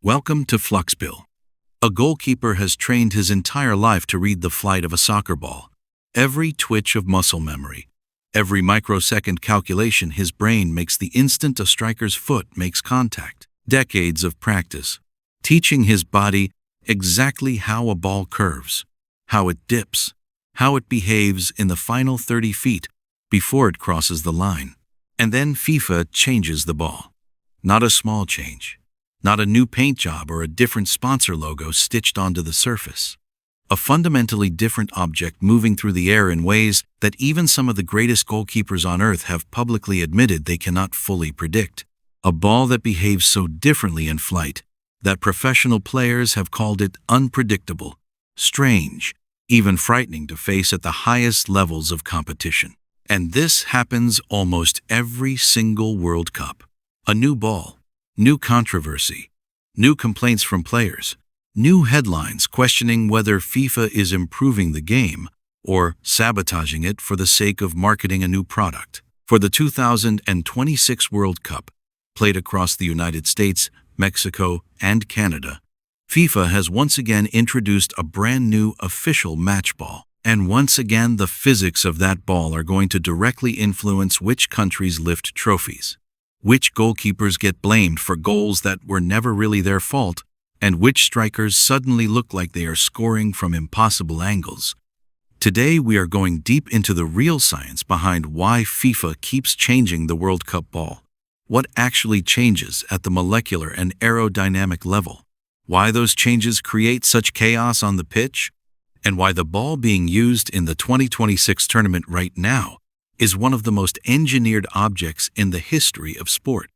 Welcome to Fluxbill. A goalkeeper has trained his entire life to read the flight of a soccer ball. Every twitch of muscle memory, every microsecond calculation his brain makes the instant a striker's foot makes contact. Decades of practice, teaching his body exactly how a ball curves, how it dips, how it behaves in the final 30 feet before it crosses the line. And then FIFA changes the ball. Not a small change. Not a new paint job or a different sponsor logo stitched onto the surface. A fundamentally different object moving through the air in ways that even some of the greatest goalkeepers on earth have publicly admitted they cannot fully predict. A ball that behaves so differently in flight that professional players have called it unpredictable, strange, even frightening to face at the highest levels of competition. And this happens almost every single World Cup. A new ball, new controversy, new complaints from players, new headlines questioning whether FIFA is improving the game or sabotaging it for the sake of marketing a new product. For the 2026 World Cup, played across the United States, Mexico, and Canada, FIFA has once again introduced a brand new official match ball. And once again, the physics of that ball are going to directly influence which countries lift trophies, which goalkeepers get blamed for goals that were never really their fault, and which strikers suddenly look like they are scoring from impossible angles. Today we are going deep into the real science behind why FIFA keeps changing the World Cup ball. What actually changes at the molecular and aerodynamic level? Why those changes create such chaos on the pitch? And why the ball being used in the 2026 tournament right now is one of the most engineered objects in the history of sport.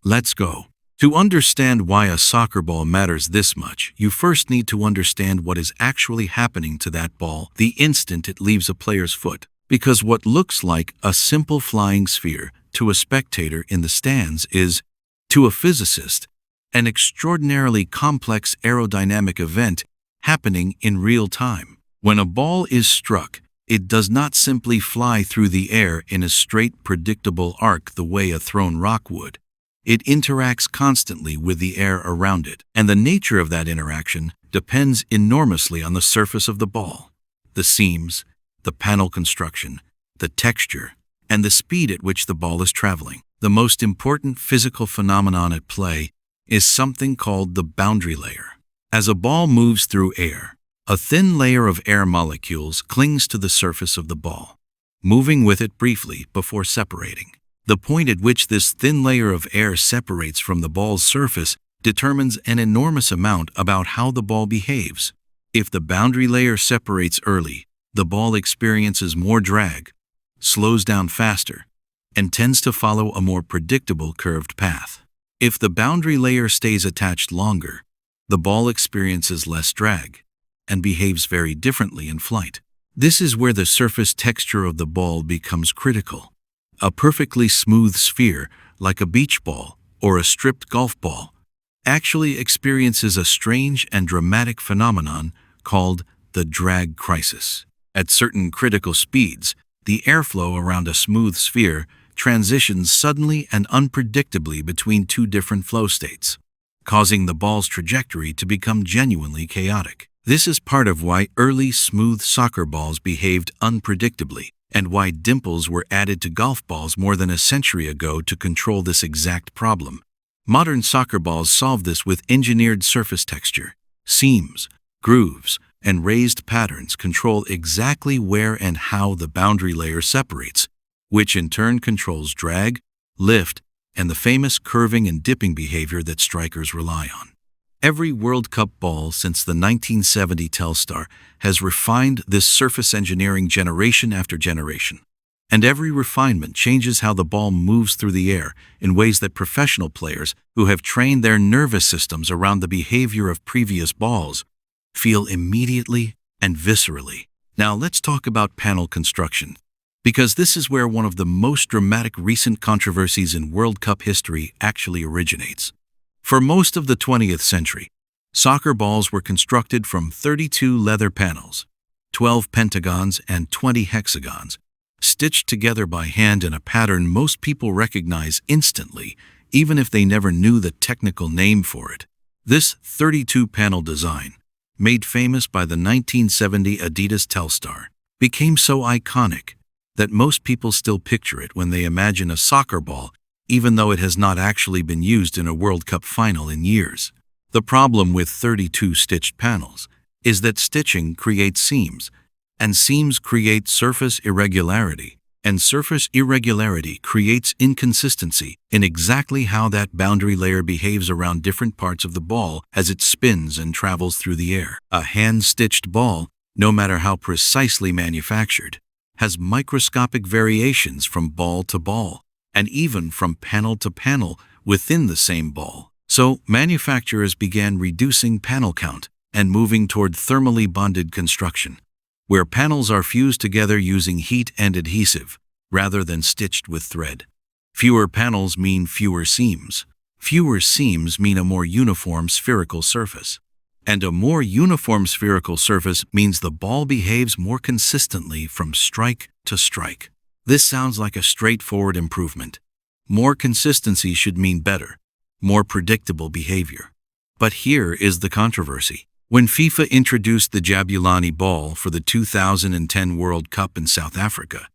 Let's go. To understand why a soccer ball matters this much, you first need to understand what is actually happening to that ball the instant it leaves a player's foot. Because what looks like a simple flying sphere to a spectator in the stands is, to a physicist, an extraordinarily complex aerodynamic event happening in real time. When a ball is struck, it does not simply fly through the air in a straight, predictable arc the way a thrown rock would. It interacts constantly with the air around it, and the nature of that interaction depends enormously on the surface of the ball. The seams, the panel construction, the texture, and the speed at which the ball is traveling. The most important physical phenomenon at play is something called the boundary layer. As a ball moves through air, a thin layer of air molecules clings to the surface of the ball, moving with it briefly before separating. The point at which this thin layer of air separates from the ball's surface determines an enormous amount about how the ball behaves. If the boundary layer separates early, the ball experiences more drag, slows down faster, and tends to follow a more predictable curved path. If the boundary layer stays attached longer, the ball experiences less drag and behaves very differently in flight. This is where the surface texture of the ball becomes critical. A perfectly smooth sphere, like a beach ball or a stripped golf ball, actually experiences a strange and dramatic phenomenon called the drag crisis. At certain critical speeds, the airflow around a smooth sphere transitions suddenly and unpredictably between two different flow states, causing the ball's trajectory to become genuinely chaotic. This is part of why early smooth soccer balls behaved unpredictably, and why dimples were added to golf balls more than a century ago to control this exact problem. Modern soccer balls solve this with engineered surface texture. Seams, grooves, and raised patterns control exactly where and how the boundary layer separates, which in turn controls drag, lift, and the famous curving and dipping behavior that strikers rely on. Every World Cup ball since the 1970 Telstar has refined this surface engineering generation after generation. And every refinement changes how the ball moves through the air in ways that professional players who have trained their nervous systems around the behavior of previous balls feel immediately and viscerally. Now let's talk about panel construction, because this is where one of the most dramatic recent controversies in World Cup history actually originates. For most of the 20th century, soccer balls were constructed from 32 leather panels, 12 pentagons and 20 hexagons, stitched together by hand in a pattern most people recognize instantly, even if they never knew the technical name for it. This 32-panel design, made famous by the 1970 Adidas Telstar, became so iconic that most people still picture it when they imagine a soccer ball, even though it has not actually been used in a World Cup final in years. The problem with 32 stitched panels is that stitching creates seams, and seams create surface irregularity, and surface irregularity creates inconsistency in exactly how that boundary layer behaves around different parts of the ball as it spins and travels through the air. A hand-stitched ball, no matter how precisely manufactured, has microscopic variations from ball to ball, and even from panel to panel within the same ball. So, manufacturers began reducing panel count and moving toward thermally bonded construction, where panels are fused together using heat and adhesive, rather than stitched with thread. Fewer panels mean fewer seams. Fewer seams mean a more uniform spherical surface. And a more uniform spherical surface means the ball behaves more consistently from strike to strike. This sounds like a straightforward improvement. More consistency should mean better, more predictable behavior. But here is the controversy. When FIFA introduced the Jabulani ball for the 2010 World Cup in South Africa,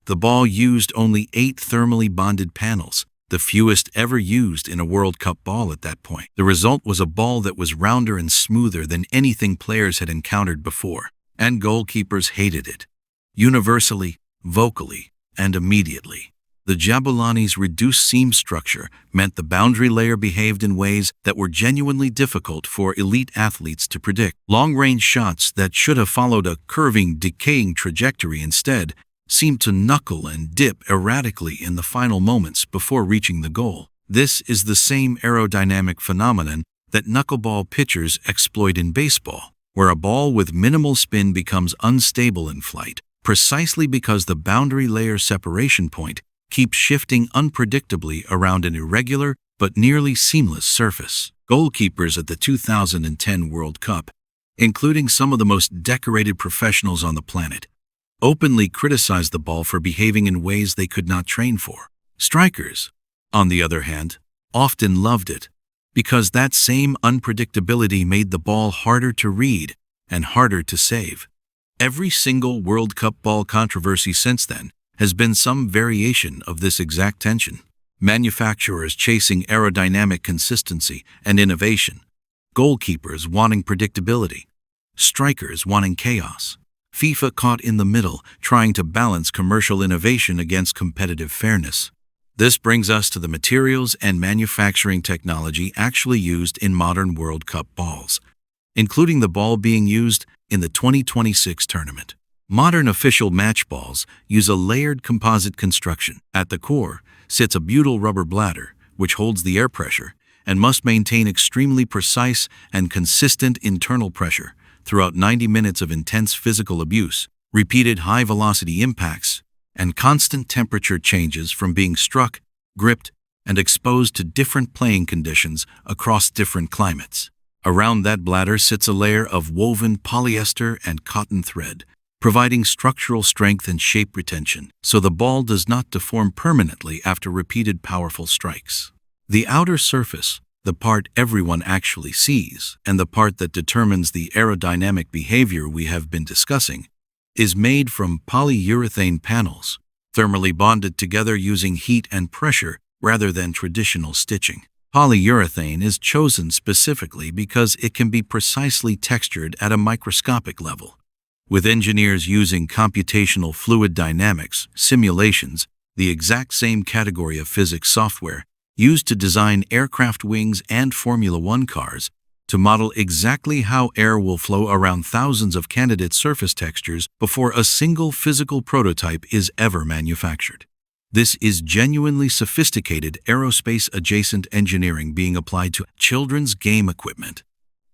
the ball used only 8 thermally bonded panels, the fewest ever used in a World Cup ball at that point. The result was a ball that was rounder and smoother than anything players had encountered before, and goalkeepers hated it. Universally, vocally, and immediately. The Jabulani's reduced seam structure meant the boundary layer behaved in ways that were genuinely difficult for elite athletes to predict. Long-range shots that should have followed a curving, decaying trajectory instead seemed to knuckle and dip erratically in the final moments before reaching the goal. This is the same aerodynamic phenomenon that knuckleball pitchers exploit in baseball, where a ball with minimal spin becomes unstable in flight, precisely because the boundary layer separation point keeps shifting unpredictably around an irregular but nearly seamless surface. Goalkeepers at the 2010 World Cup, including some of the most decorated professionals on the planet, openly criticized the ball for behaving in ways they could not train for. Strikers, on the other hand, often loved it, because that same unpredictability made the ball harder to read and harder to save. Every single World Cup ball controversy since then has been some variation of this exact tension. Manufacturers chasing aerodynamic consistency and innovation, goalkeepers wanting predictability, strikers wanting chaos. FIFA caught in the middle, trying to balance commercial innovation against competitive fairness. This brings us to the materials and manufacturing technology actually used in modern World Cup balls, including the ball being used in the 2026 tournament. Modern official match balls use a layered composite construction. At the core sits a butyl rubber bladder, which holds the air pressure and must maintain extremely precise and consistent internal pressure throughout 90 minutes of intense physical abuse, repeated high-velocity impacts, and constant temperature changes from being struck, gripped, and exposed to different playing conditions across different climates. Around that bladder sits a layer of woven polyester and cotton thread, providing structural strength and shape retention, so the ball does not deform permanently after repeated powerful strikes. The outer surface, the part everyone actually sees, and the part that determines the aerodynamic behavior we have been discussing, is made from polyurethane panels, thermally bonded together using heat and pressure rather than traditional stitching. Polyurethane is chosen specifically because it can be precisely textured at a microscopic level. With engineers using computational fluid dynamics simulations, the exact same category of physics software used to design aircraft wings and Formula One cars, to model exactly how air will flow around thousands of candidate surface textures before a single physical prototype is ever manufactured. This is genuinely sophisticated aerospace-adjacent engineering being applied to children's game equipment.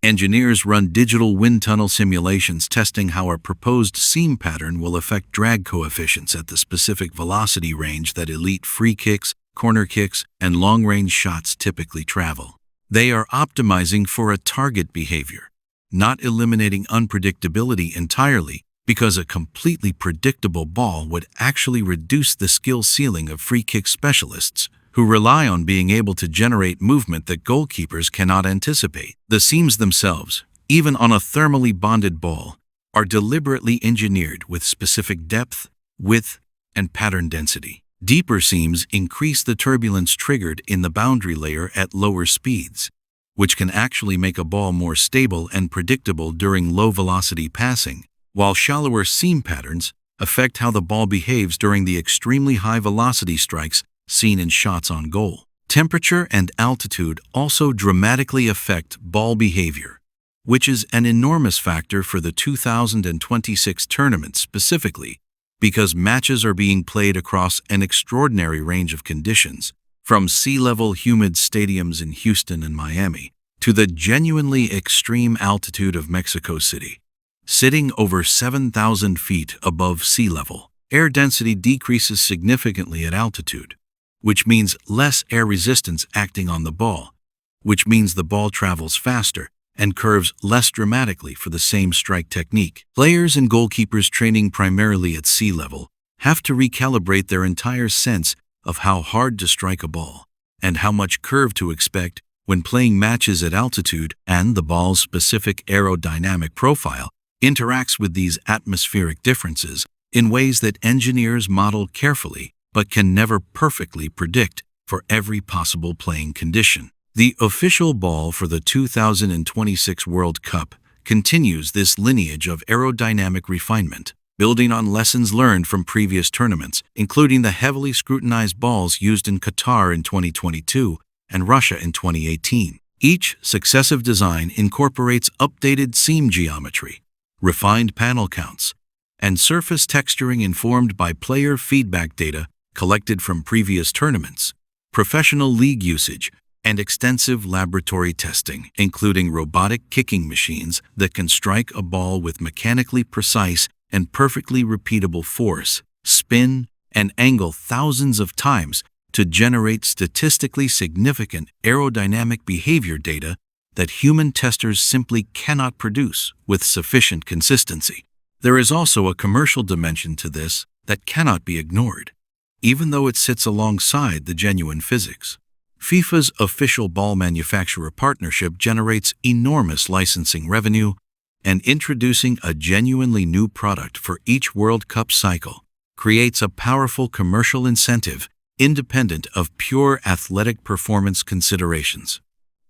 Engineers run digital wind tunnel simulations testing how a proposed seam pattern will affect drag coefficients at the specific velocity range that elite free kicks, corner kicks, and long-range shots typically travel. They are optimizing for a target behavior, not eliminating unpredictability entirely, because a completely predictable ball would actually reduce the skill ceiling of free kick specialists who rely on being able to generate movement that goalkeepers cannot anticipate. The seams themselves, even on a thermally bonded ball, are deliberately engineered with specific depth, width, and pattern density. Deeper seams increase the turbulence triggered in the boundary layer at lower speeds, which can actually make a ball more stable and predictable during low-velocity passing, while shallower seam patterns affect how the ball behaves during the extremely high-velocity strikes seen in shots on goal. Temperature and altitude also dramatically affect ball behavior, which is an enormous factor for the 2026 tournament specifically, because matches are being played across an extraordinary range of conditions, from sea-level humid stadiums in Houston and Miami to the genuinely extreme altitude of Mexico City. Sitting over 7,000 feet above sea level, air density decreases significantly at altitude, which means less air resistance acting on the ball, which means the ball travels faster and curves less dramatically for the same strike technique. Players and goalkeepers training primarily at sea level have to recalibrate their entire sense of how hard to strike a ball and how much curve to expect when playing matches at altitude, and the ball's specific aerodynamic profile interacts with these atmospheric differences in ways that engineers model carefully but can never perfectly predict for every possible playing condition. The official ball for the 2026 World Cup continues this lineage of aerodynamic refinement, building on lessons learned from previous tournaments, including the heavily scrutinized balls used in Qatar in 2022 and Russia in 2018. Each successive design incorporates updated seam geometry, refined panel counts, and surface texturing informed by player feedback data collected from previous tournaments, professional league usage, and extensive laboratory testing, including robotic kicking machines that can strike a ball with mechanically precise and perfectly repeatable force, spin, and angle thousands of times to generate statistically significant aerodynamic behavior data that human testers simply cannot produce with sufficient consistency. There is also a commercial dimension to this that cannot be ignored, even though it sits alongside the genuine physics. FIFA's official ball manufacturer partnership generates enormous licensing revenue, and introducing a genuinely new product for each World Cup cycle creates a powerful commercial incentive independent of pure athletic performance considerations.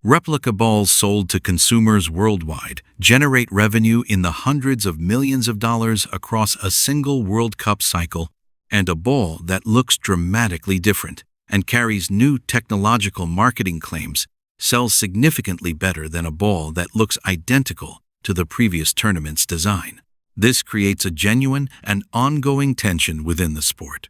Replica balls sold to consumers worldwide generate revenue in the hundreds of millions of dollars across a single World Cup cycle, and a ball that looks dramatically different and carries new technological marketing claims sells significantly better than a ball that looks identical to the previous tournament's design. This creates a genuine and ongoing tension within the sport.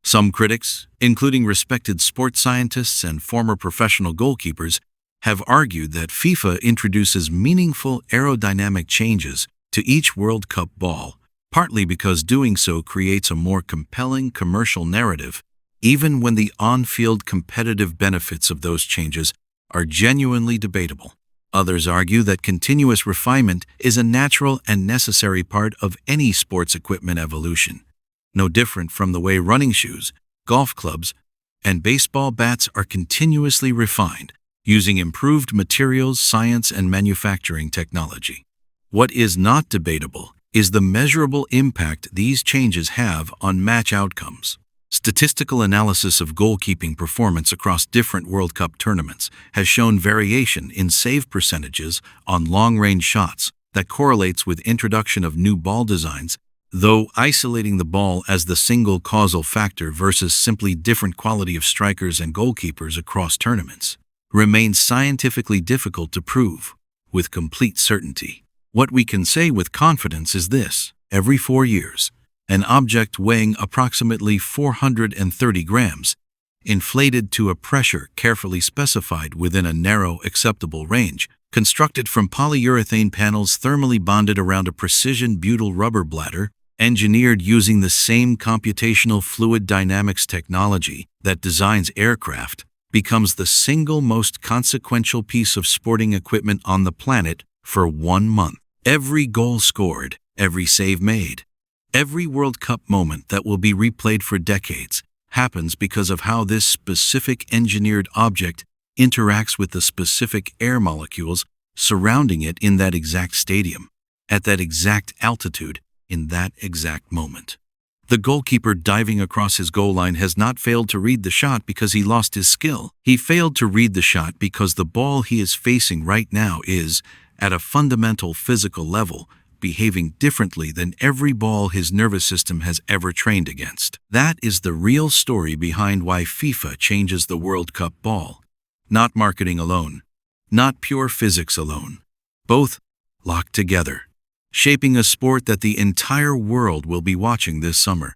Some critics, including respected sports scientists and former professional goalkeepers, have argued that FIFA introduces meaningful aerodynamic changes to each World Cup ball, partly because doing so creates a more compelling commercial narrative, even when the on-field competitive benefits of those changes are genuinely debatable. Others argue that continuous refinement is a natural and necessary part of any sports equipment evolution, no different from the way running shoes, golf clubs, and baseball bats are continuously refined using improved materials, science, and manufacturing technology. What is not debatable is the measurable impact these changes have on match outcomes. Statistical analysis of goalkeeping performance across different World Cup tournaments has shown variation in save percentages on long-range shots that correlates with introduction of new ball designs, though isolating the ball as the single causal factor versus simply different quality of strikers and goalkeepers across tournaments remains scientifically difficult to prove with complete certainty. What we can say with confidence is this: every 4 years, an object weighing approximately 430 grams, inflated to a pressure carefully specified within a narrow acceptable range, constructed from polyurethane panels thermally bonded around a precision butyl rubber bladder, engineered using the same computational fluid dynamics technology that designs aircraft, becomes the single most consequential piece of sporting equipment on the planet for 1 month. Every goal scored, every save made, every World Cup moment that will be replayed for decades happens because of how this specific engineered object interacts with the specific air molecules surrounding it in that exact stadium, at that exact altitude, in that exact moment. The goalkeeper diving across his goal line has not failed to read the shot because he lost his skill. He failed to read the shot because the ball he is facing right now is, at a fundamental physical level, behaving differently than every ball his nervous system has ever trained against. That is the real story behind why FIFA changes the World Cup ball. Not marketing alone, not pure physics alone. Both locked together, shaping a sport that the entire world will be watching this summer.